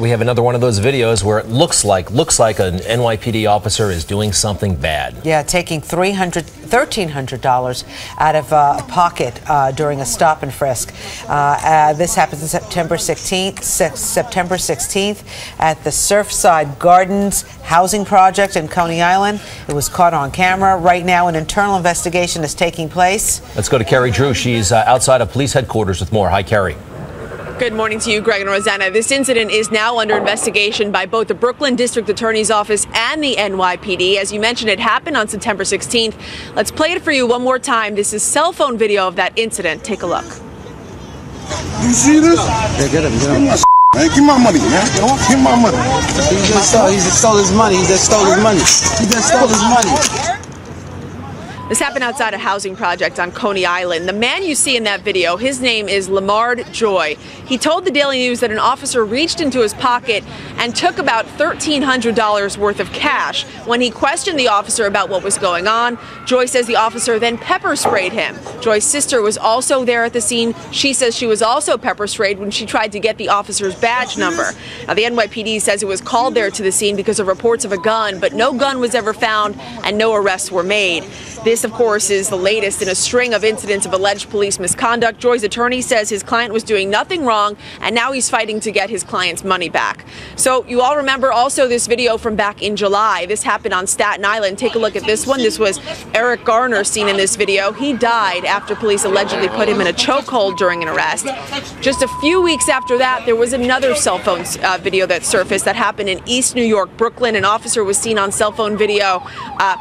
We have another one of those videos where it looks like an NYPD officer is doing something bad. Yeah, taking $1,300 out of a pocket during a stop and frisk. This happens on September 16th at the Surfside Gardens housing project in Coney Island. It was caught on camera. Right now, an internal investigation is taking place. Let's go to Carrie Drew. She's outside of police headquarters with more. Hi, Carrie. Good morning to you, Greg and Rosanna. This incident is now under investigation by both the Brooklyn District Attorney's Office and the NYPD. As you mentioned, it happened on September 16th. Let's play it for you one more time. This is cell phone video of that incident. Take a look. You see this? Yeah, get him. Man, give my money, man. Give my money. He just stole his money. He just stole his money. He just stole his money. This happened outside a housing project on Coney Island. The man you see in that video, his name is Lamard Joye. He told the Daily News that an officer reached into his pocket and took about $1,300 worth of cash. When he questioned the officer about what was going on, Joye says the officer then pepper sprayed him. Joye's sister was also there at the scene. She says she was also pepper sprayed when she tried to get the officer's badge number. Now, the NYPD says it was called there to the scene because of reports of a gun, but no gun was ever found and no arrests were made. This, of course, is the latest in a string of incidents of alleged police misconduct. Joye's attorney says his client was doing nothing wrong, and now he's fighting to get his client's money back. So you all remember also this video from back in July. This happened on Staten Island. Take a look at this one. This was Eric Garner seen in this video. He died after police allegedly put him in a chokehold during an arrest. Just a few weeks after that, there was another cell phone video that surfaced that happened in East New York, Brooklyn. An officer was seen on cell phone video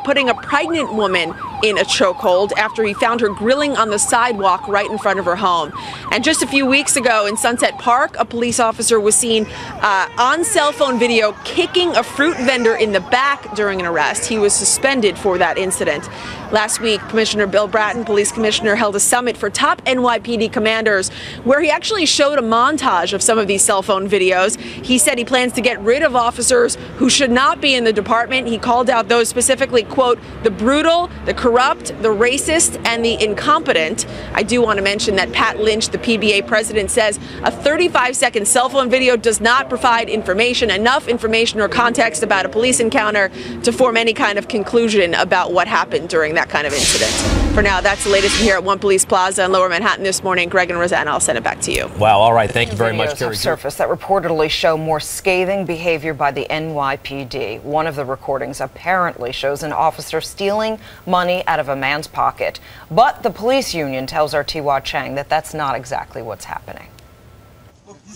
putting a pregnant woman in a chokehold after he found her grilling on the sidewalk right in front of her home. And just a few weeks ago in Sunset Park, a police officer was seen on cell phone video kicking a fruit vendor in the back during an arrest. He was suspended for that incident. Last week, Commissioner Bill Bratton, police commissioner, held a summit for top NYPD commanders where he actually showed a montage of some of these cell phone videos. He said he plans to get rid of officers who should not be in the department. He called out those specifically, quote, the brutal, the corrupt, the racist, and the incompetent. I do want to mention that Pat Lynch, the PBA president, says a 35-second cell phone video does not provide enough information or context about a police encounter to form any kind of conclusion about what happened during that kind of incident. For now, that's the latest from here at One Police Plaza in Lower Manhattan this morning. Greg and Rosanna, I'll send it back to you. Wow, all right, thank you very much, Carrie. Surface that reportedly show more scathing behavior by the NYPD. One of the recordings apparently shows an officer stealing money out of a man's pocket. But the police union tells our T.Y. Chang that that's not exactly what's happening.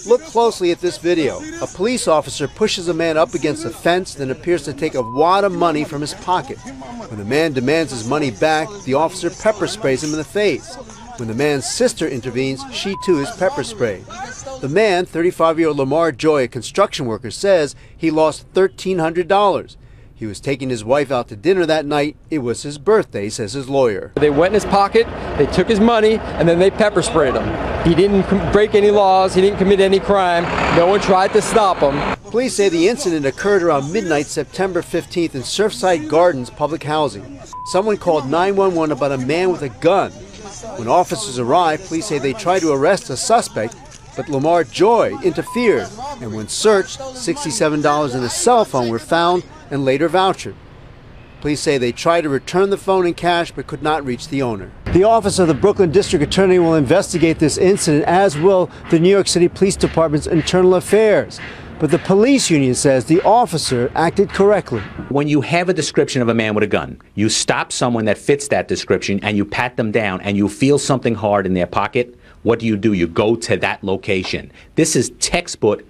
Look closely at this video. A police officer pushes a man up against a fence, then appears to take a wad of money from his pocket. When the man demands his money back, the officer pepper sprays him in the face. When the man's sister intervenes, she too is pepper sprayed. The man, 35-year-old Lamard Joye, a construction worker, says he lost $1,300. He was taking his wife out to dinner that night. It was his birthday, says his lawyer. They went in his pocket, they took his money, and then they pepper sprayed him. He didn't break any laws, he didn't commit any crime, no one tried to stop him. Police say the incident occurred around midnight September 15th in Surfside Gardens public housing. Someone called 911 about a man with a gun. When officers arrived, police say they tried to arrest a suspect, but Lamard Joye interfered, and when searched, $67 and a cell phone were found and later vouchered. Police say they tried to return the phone and cash but could not reach the owner. The Office of the Brooklyn District Attorney will investigate this incident, as will the New York City Police Department's Internal Affairs. But the police union says the officer acted correctly. When you have a description of a man with a gun, you stop someone that fits that description and you pat them down and you feel something hard in their pocket, what do? You go to that location. This is textbook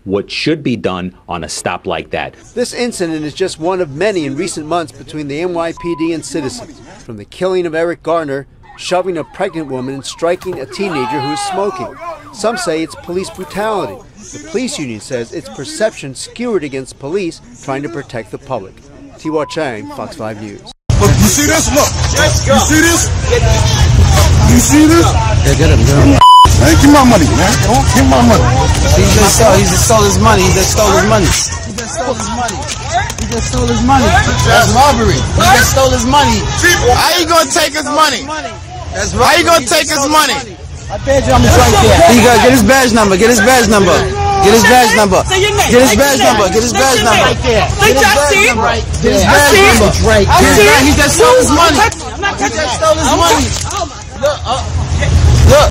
what should be done on a stop like that. This incident is just one of many in recent months between the NYPD and citizens, from the killing of Eric Garner, shoving a pregnant woman, and striking a teenager who is smoking. Some say it's police brutality. The police union says its perception skewed against police trying to protect the public. T.Y. Chang, Fox 5 News. Look, you see this? Look. You see this? You see this? Yeah, get him. Man, give my money, man. Give my money. He just stole his money. He just stole his money. He just stole his money. He just stole his money. That's robbery. He just stole his money. How you gonna take his money? That's robbery. How you gonna take his money? I bet you I'm right there. He got get his badge number. Get his badge number. Get his badge number. Get his badge number. Get his badge number. Right there. Get his badge number. Get his badge number. Right there. He just stole his money. He just stole his money. Look. Look.